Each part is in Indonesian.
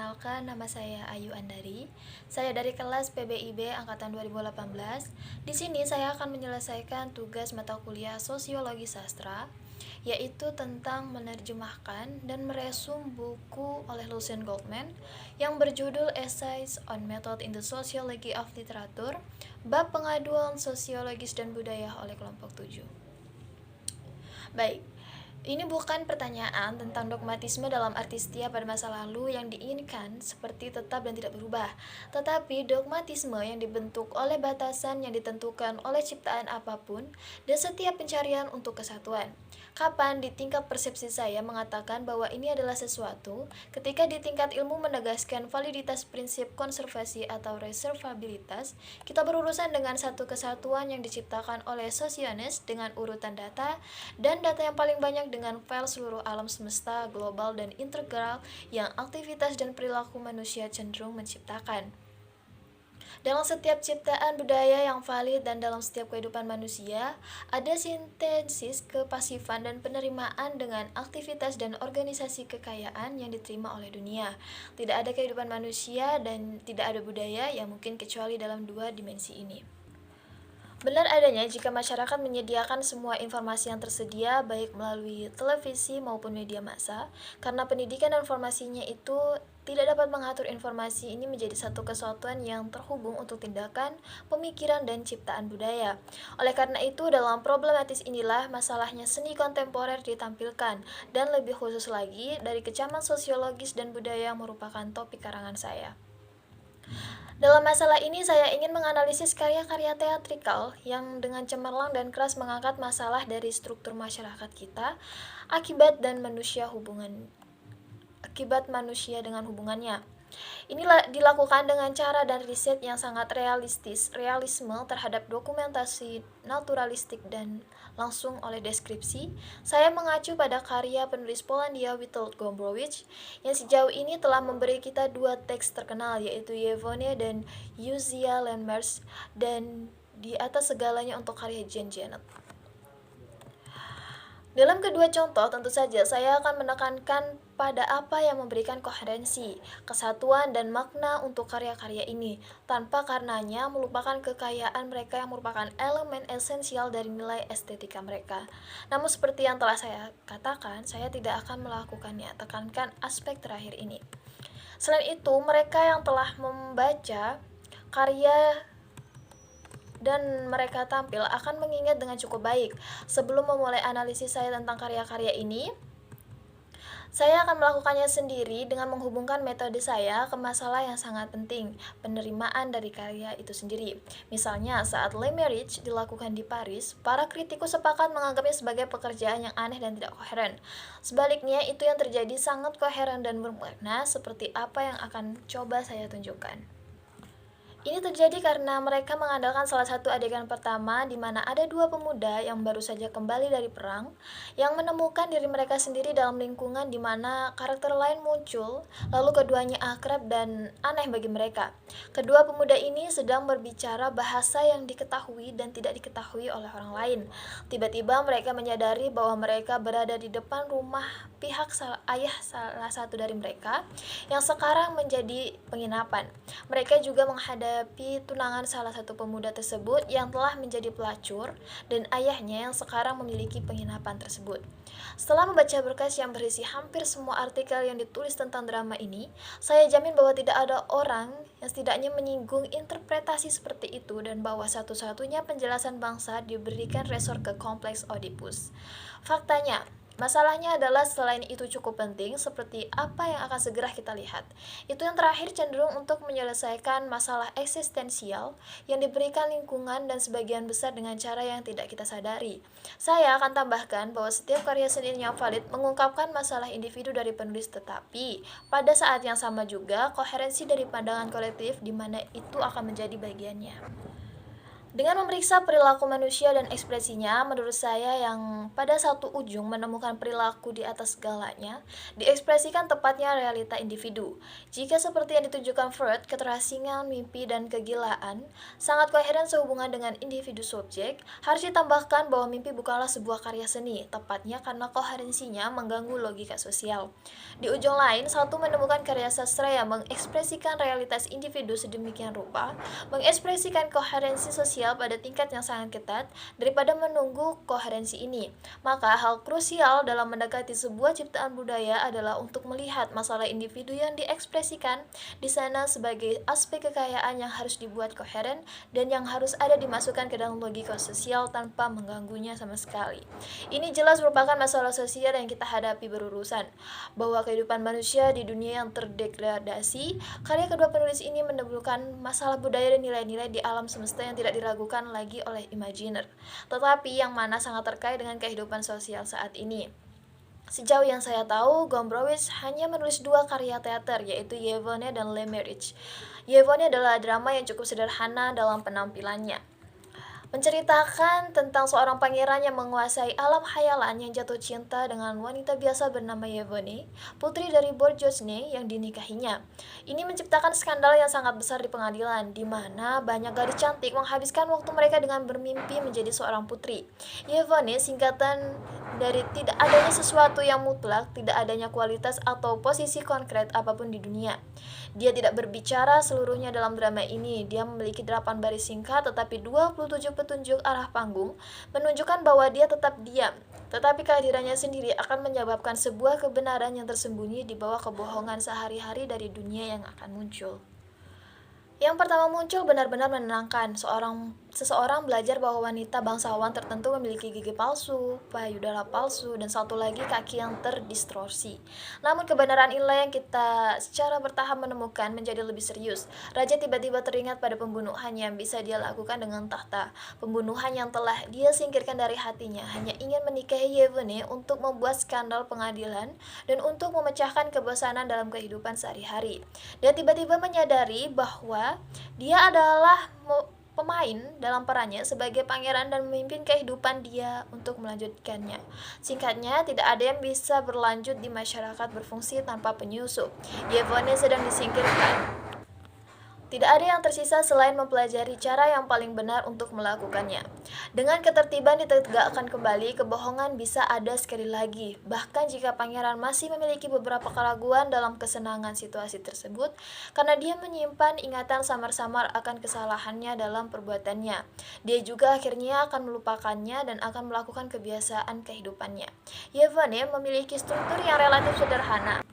perkenalkan nama saya Ayu Andari. Saya dari kelas PBIB angkatan 2018. Di sini saya akan menyelesaikan tugas mata kuliah Sosiologi Sastra, yaitu tentang menerjemahkan dan meresum buku oleh Lucien Goldman yang berjudul Essays on Method in the Sociology of Literature, bab pengaduan sosiologis dan budaya oleh kelompok 7. Baik, ini bukan pertanyaan tentang dogmatisme dalam arti setia pada masa lalu yang diinginkan seperti tetap dan tidak berubah, tetapi dogmatisme yang dibentuk oleh batasan yang ditentukan oleh ciptaan apapun dan setiap pencarian untuk kesatuan. Kapan di tingkat persepsi saya mengatakan bahwa ini adalah sesuatu, ketika di tingkat ilmu menegaskan validitas prinsip konservasi atau reservabilitas, kita berurusan dengan satu kesatuan yang diciptakan oleh Sosiones dengan urutan data, dan data yang paling banyak dengan file seluruh alam semesta, global dan integral yang aktivitas dan perilaku manusia cenderung menciptakan. Dalam setiap ciptaan budaya yang valid dan dalam setiap kehidupan manusia, ada sintesis kepasifan dan penerimaan dengan aktivitas dan organisasi kekayaan yang diterima oleh dunia. Tidak ada kehidupan manusia dan tidak ada budaya yang mungkin kecuali dalam dua dimensi ini. Benar adanya jika masyarakat menyediakan semua informasi yang tersedia baik melalui televisi maupun media massa, karena pendidikan dan informasinya itu tidak dapat mengatur informasi ini menjadi satu kesatuan yang terhubung untuk tindakan, pemikiran, dan ciptaan budaya. Oleh karena itu, dalam problematis inilah masalahnya seni kontemporer ditampilkan, dan lebih khusus lagi dari kecaman sosiologis dan budaya yang merupakan topik karangan saya. Dalam masalah ini, saya ingin menganalisis karya-karya teatrikal yang dengan cemerlang dan keras mengangkat masalah dari struktur masyarakat kita, akibat manusia dengan hubungannya. Ini dilakukan dengan cara dan riset yang sangat realisme terhadap dokumentasi naturalistik dan langsung oleh deskripsi. Saya mengacu pada karya penulis Polandia Witold Gombrowicz yang sejauh ini telah memberi kita dua teks terkenal, yaitu Yevone dan Yuzia Lenmers, dan di atas segalanya untuk karya Jean Genet. Dalam kedua contoh, tentu saja saya akan menekankan pada apa yang memberikan koherensi, kesatuan, dan makna untuk karya-karya ini, tanpa karenanya melupakan kekayaan mereka yang merupakan elemen esensial dari nilai estetika mereka. Namun seperti yang telah saya katakan, saya tidak akan melakukannya, tekankan aspek terakhir ini. Selain itu, mereka yang telah membaca karya dan mereka tampil akan mengingat dengan cukup baik. Sebelum memulai analisis saya tentang karya-karya ini, saya akan melakukannya sendiri dengan menghubungkan metode saya ke masalah yang sangat penting, penerimaan dari karya itu sendiri. Misalnya, saat Le Mirage dilakukan di Paris, para kritikus sepakat menganggapnya sebagai pekerjaan yang aneh dan tidak koheren. Sebaliknya, itu yang terjadi sangat koheren dan bermakna, seperti apa yang akan coba saya tunjukkan. Ini terjadi karena mereka mengandalkan salah satu adegan pertama di mana ada dua pemuda yang baru saja kembali dari perang, yang menemukan diri mereka sendiri dalam lingkungan di mana karakter lain muncul, lalu keduanya akrab dan aneh bagi mereka. Kedua pemuda ini sedang berbicara bahasa yang diketahui dan tidak diketahui oleh orang lain. Tiba-tiba mereka menyadari bahwa mereka berada di depan rumah pihak ayah salah satu dari mereka, yang sekarang menjadi penginapan. Mereka juga menghadapi tunangan salah satu pemuda tersebut yang telah menjadi pelacur, dan ayahnya yang sekarang memiliki penginapan tersebut. Setelah membaca berkas yang berisi hampir semua artikel yang ditulis tentang drama ini, saya jamin bahwa tidak ada orang yang setidaknya menyinggung interpretasi seperti itu, dan bahwa satu-satunya penjelasan bangsa diberikan resor ke kompleks Oedipus. Faktanya, masalahnya adalah selain itu cukup penting, seperti apa yang akan segera kita lihat. Itu yang terakhir cenderung untuk menyelesaikan masalah eksistensial yang diberikan lingkungan dan sebagian besar dengan cara yang tidak kita sadari. Saya akan tambahkan bahwa setiap karya seni yang valid mengungkapkan masalah individu dari penulis, tetapi pada saat yang sama juga koherensi dari pandangan kolektif di mana itu akan menjadi bagiannya. Dengan memeriksa perilaku manusia dan ekspresinya, menurut saya yang pada satu ujung menemukan perilaku di atas segalanya, diekspresikan tepatnya realita individu. Jika seperti yang ditunjukkan Freud, keterasingan, mimpi, dan kegilaan sangat koheren sehubungan dengan individu subjek, harus ditambahkan bahwa mimpi bukanlah sebuah karya seni, tepatnya karena koherensinya mengganggu logika sosial. Di ujung lain, satu menemukan karya sastra yang mengekspresikan realitas individu sedemikian rupa, mengekspresikan koherensi sosial pada tingkat yang sangat ketat daripada menunggu koherensi ini. Maka hal krusial dalam mendekati sebuah ciptaan budaya adalah untuk melihat masalah individu yang diekspresikan di sana sebagai aspek kekayaan yang harus dibuat koheren dan yang harus ada dimasukkan ke dalam logika sosial tanpa mengganggunya sama sekali. Ini jelas merupakan masalah sosial yang kita hadapi berurusan, bahwa kehidupan manusia di dunia yang terdegradasi. Karya kedua penulis ini menimbulkan masalah budaya dan nilai-nilai di alam semesta yang tidak diragukan lagi oleh imajiner, tetapi yang mana sangat terkait dengan kehidupan sosial saat ini. Sejauh yang saya tahu, Gombrowicz hanya menulis dua karya teater, yaitu Yvonne dan Le Mariage. Yvonne adalah drama yang cukup sederhana dalam penampilannya, menceritakan tentang seorang pangeran yang menguasai alam khayalan yang jatuh cinta dengan wanita biasa bernama Yvonne, putri dari Borjosne yang dinikahinya. Ini menciptakan skandal yang sangat besar di pengadilan, di mana banyak gadis cantik menghabiskan waktu mereka dengan bermimpi menjadi seorang putri. Yvonne singkatan dari tidak adanya sesuatu yang mutlak, tidak adanya kualitas atau posisi konkret apapun di dunia. Dia tidak berbicara seluruhnya dalam drama ini. Dia memiliki 8 baris singkat tetapi 27 petunjuk arah panggung menunjukkan bahwa dia tetap diam. Tetapi kehadirannya sendiri akan menyebabkan sebuah kebenaran yang tersembunyi di bawah kebohongan sehari-hari dari dunia yang akan muncul. Yang pertama muncul benar-benar menenangkan. Seseorang belajar bahwa wanita bangsawan tertentu memiliki gigi palsu, payudara palsu, dan satu lagi kaki yang terdistorsi. Namun kebenaran inilah yang kita secara bertahap menemukan menjadi lebih serius. Raja tiba-tiba teringat pada pembunuhan yang bisa dia lakukan dengan tahta. Pembunuhan yang telah dia singkirkan dari hatinya hanya ingin menikahi Yevone untuk membuat skandal pengadilan dan untuk memecahkan kebosanan dalam kehidupan sehari-hari. Dia tiba-tiba menyadari bahwa dia adalah pemain dalam perannya sebagai pangeran dan memimpin kehidupan dia untuk melanjutkannya. Singkatnya, tidak ada yang bisa berlanjut di masyarakat berfungsi tanpa penyusup. Yvonne sedang disingkirkan. Tidak ada yang tersisa selain mempelajari cara yang paling benar untuk melakukannya. Dengan ketertiban ditegakkan kembali, kebohongan bisa ada sekali lagi. Bahkan jika pangeran masih memiliki beberapa keraguan dalam kesenangan situasi tersebut, karena dia menyimpan ingatan samar-samar akan kesalahannya dalam perbuatannya. Dia juga akhirnya akan melupakannya dan akan melakukan kebiasaan kehidupannya. Yvonne memiliki struktur yang relatif sederhana.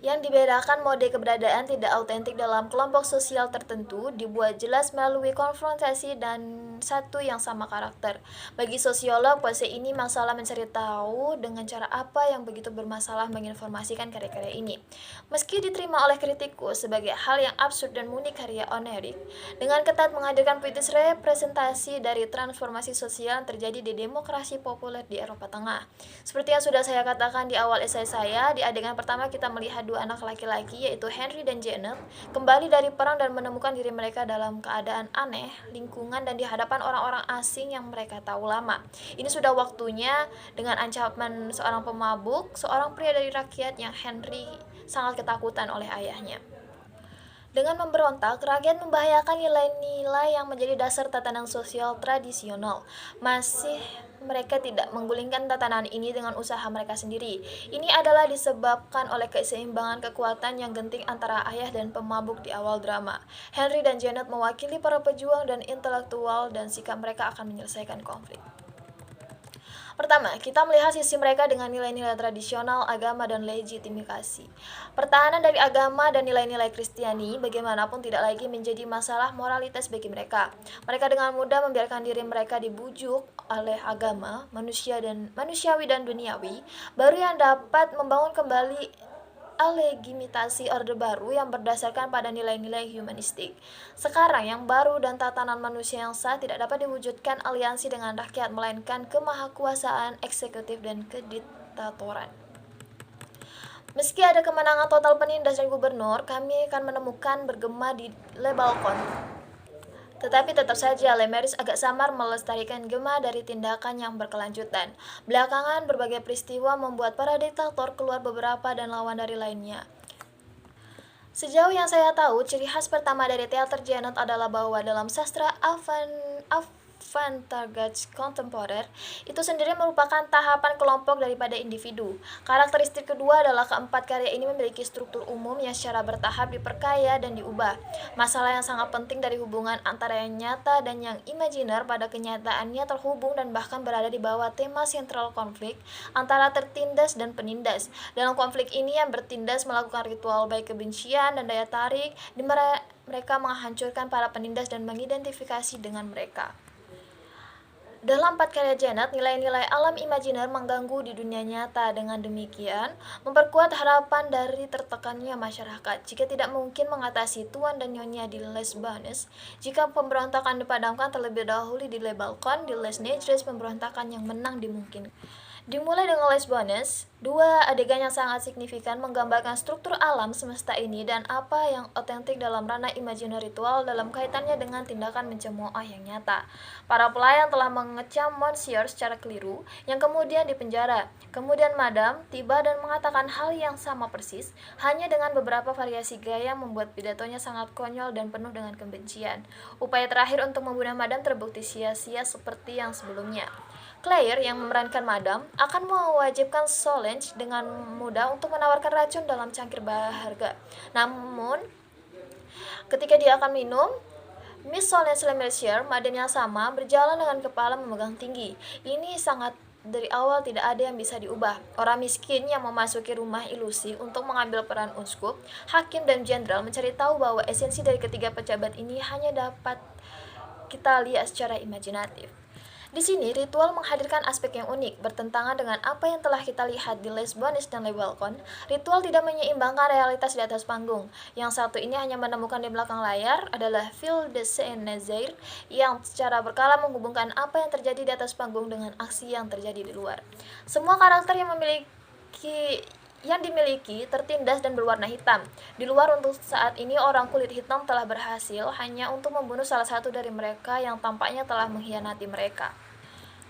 Yang dibedakan mode keberadaan tidak autentik dalam kelompok sosial tertentu dibuat jelas melalui konfrontasi dan satu yang sama karakter. Bagi sosiolog, pose ini masalah mencari tahu dengan cara apa yang begitu bermasalah menginformasikan karya-karya ini. Meski diterima oleh kritikus sebagai hal yang absurd dan murni karya Onerik, dengan ketat menghadirkan puitis representasi dari transformasi sosial yang terjadi di demokrasi populer di Eropa Tengah. Seperti yang sudah saya katakan di awal esai saya, di adegan pertama kita melihat dua anak laki-laki yaitu Henry dan Janet kembali dari perang dan menemukan diri mereka dalam keadaan aneh, lingkungan dan di hadapan orang-orang asing yang mereka tahu lama. Ini sudah waktunya dengan ancaman seorang pemabuk, seorang pria dari rakyat yang Henry sangat ketakutan oleh ayahnya. Dengan memberontak, rakyat membahayakan nilai-nilai yang menjadi dasar tatanan sosial tradisional. Masih mereka tidak menggulingkan tatanan ini dengan usaha mereka sendiri. Ini adalah disebabkan oleh keseimbangan kekuatan yang genting antara ayah dan pemabuk di awal drama. Henry dan Janet mewakili para pejuang dan intelektual dan sikap mereka akan menyelesaikan konflik. Pertama, kita melihat sisi mereka dengan nilai-nilai tradisional, agama, dan legitimasi. Pertahanan dari agama dan nilai-nilai Kristiani bagaimanapun tidak lagi menjadi masalah moralitas bagi mereka. Mereka dengan mudah membiarkan diri mereka dibujuk oleh agama, manusiawi dan duniawi, baru yang dapat membangun kembali legitimasi orde baru yang berdasarkan pada nilai-nilai humanistik. Sekarang yang baru dan tatanan manusia yang sah tidak dapat diwujudkan aliansi dengan rakyat, melainkan kemahakuasaan eksekutif dan kediktatoran. Meski ada kemenangan total penindas dan gubernur, kami akan menemukan bergema di Le Balcon Tetapi tetap saja Lemeris agak samar melestarikan gema dari tindakan yang berkelanjutan. Belakangan berbagai peristiwa membuat para diktator keluar beberapa dan lawan dari lainnya. Sejauh yang saya tahu, ciri khas pertama dari teater Janet adalah bahwa dalam sastra avant-garde kontemporer itu sendiri merupakan tahapan kelompok daripada individu. Karakteristik kedua adalah keempat karya ini memiliki struktur umum yang secara bertahap diperkaya dan diubah. Masalah yang sangat penting dari hubungan antara yang nyata dan yang imajiner pada kenyataannya terhubung dan bahkan berada di bawah tema sentral konflik antara tertindas dan penindas. Dalam konflik ini yang bertindas melakukan ritual baik kebencian dan daya tarik, di mereka menghancurkan para penindas dan mengidentifikasi dengan mereka. Dalam empat karya Janet, nilai-nilai alam imajiner mengganggu di dunia nyata. Dengan demikian, memperkuat harapan dari tertekannya masyarakat. Jika tidak mungkin mengatasi Tuan dan Nyonya di Les Banes, jika pemberontakan dipadamkan terlebih dahulu di Les Balcons, di Les Nègres pemberontakan yang menang dimungkinkan. Dimulai dengan Les Banes, dua adegan yang sangat signifikan menggambarkan struktur alam semesta ini dan apa yang otentik dalam ranah imajiner ritual dalam kaitannya dengan tindakan mencemooh yang nyata. Para pelayan telah mengecam Monsieur secara keliru, yang kemudian dipenjara. Kemudian Madame tiba dan mengatakan hal yang sama persis, hanya dengan beberapa variasi gaya membuat pidatonya sangat konyol dan penuh dengan kebencian. Upaya terakhir untuk membunuh Madame terbukti sia-sia seperti yang sebelumnya. Claire yang memerankan Madame akan mewajibkan Solange dengan mudah untuk menawarkan racun dalam cangkir berharga. Namun, ketika dia akan minum, Miss Solange Lemercier, Madame yang sama, berjalan dengan kepala memegang tinggi. Ini sangat dari awal tidak ada yang bisa diubah. Orang miskin yang memasuki rumah ilusi untuk mengambil peran uskup, hakim, dan jenderal mencari tahu bahwa esensi dari ketiga pejabat ini hanya dapat kita lihat secara imajinatif. Di sini, ritual menghadirkan aspek yang unik, bertentangan dengan apa yang telah kita lihat di Les Banes dan Les Balcons. Ritual tidak menyeimbangkan realitas di atas panggung. Yang satu ini hanya menemukan di belakang layar adalah Fil de Saint-Nazaire yang secara berkala menghubungkan apa yang terjadi di atas panggung dengan aksi yang terjadi di luar. Semua karakter yang dimiliki tertindas dan berwarna hitam. Di luar untuk saat ini orang kulit hitam telah berhasil hanya untuk membunuh salah satu dari mereka yang tampaknya telah mengkhianati mereka.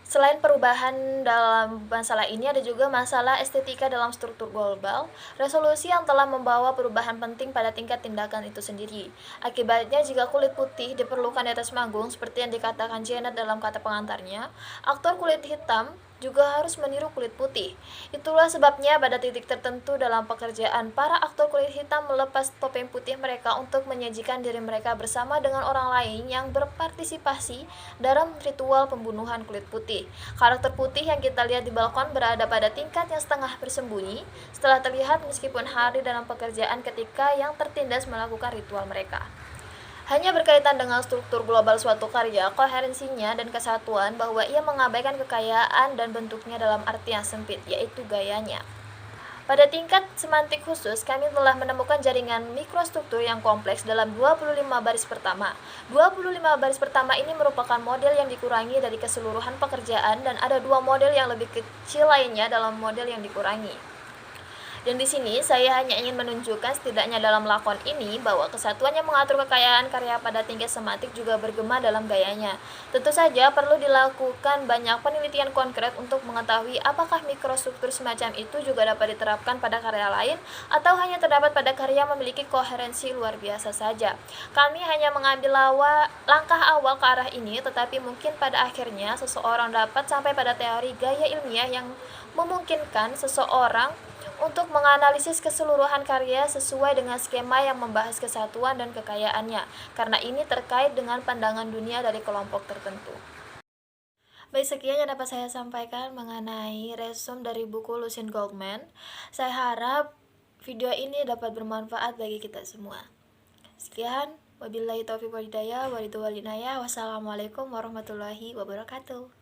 Selain perubahan dalam masalah ini, ada juga masalah estetika dalam struktur global, resolusi yang telah membawa perubahan penting pada tingkat tindakan itu sendiri. Akibatnya, jika kulit putih diperlukan di atas panggung, seperti yang dikatakan Janet dalam kata pengantarnya, aktor kulit hitam juga harus meniru kulit putih. Itulah sebabnya pada titik tertentu dalam pekerjaan, para aktor kulit hitam melepas topeng putih mereka untuk menyajikan diri mereka bersama dengan orang lain yang berpartisipasi dalam ritual pembunuhan kulit putih. Karakter putih yang kita lihat di balkon berada pada tingkat yang setengah bersembunyi setelah terlihat meskipun hari dalam pekerjaan ketika yang tertindas melakukan ritual mereka. Hanya berkaitan dengan struktur global suatu karya, koherensinya dan kesatuan bahwa ia mengabaikan kekayaan dan bentuknya dalam arti yang sempit, yaitu gayanya. Pada tingkat semantik khusus, kami telah menemukan jaringan mikrostruktur yang kompleks dalam 25 baris pertama. 25 baris pertama ini merupakan model yang dikurangi dari keseluruhan pekerjaan dan ada dua model yang lebih kecil lainnya dalam model yang dikurangi. Dan di sini saya hanya ingin menunjukkan setidaknya dalam lakon ini bahwa kesatuan yang mengatur kekayaan karya pada tingkat semantik juga bergema dalam gayanya. Tentu saja perlu dilakukan banyak penelitian konkret untuk mengetahui apakah mikrostruktur semacam itu juga dapat diterapkan pada karya lain atau hanya terdapat pada karya yang memiliki koherensi luar biasa saja. Kami hanya mengambil langkah awal ke arah ini, tetapi mungkin pada akhirnya seseorang dapat sampai pada teori gaya ilmiah yang memungkinkan seseorang untuk menganalisis keseluruhan karya sesuai dengan skema yang membahas kesatuan dan kekayaannya, karena ini terkait dengan pandangan dunia dari kelompok tertentu. Baik, sekian yang dapat saya sampaikan mengenai resume dari buku Lucien Goldman. Saya harap video ini dapat bermanfaat bagi kita semua. Sekian, wabillahi taufiq wal hidayah, wassalamualaikum warahmatullahi wabarakatuh.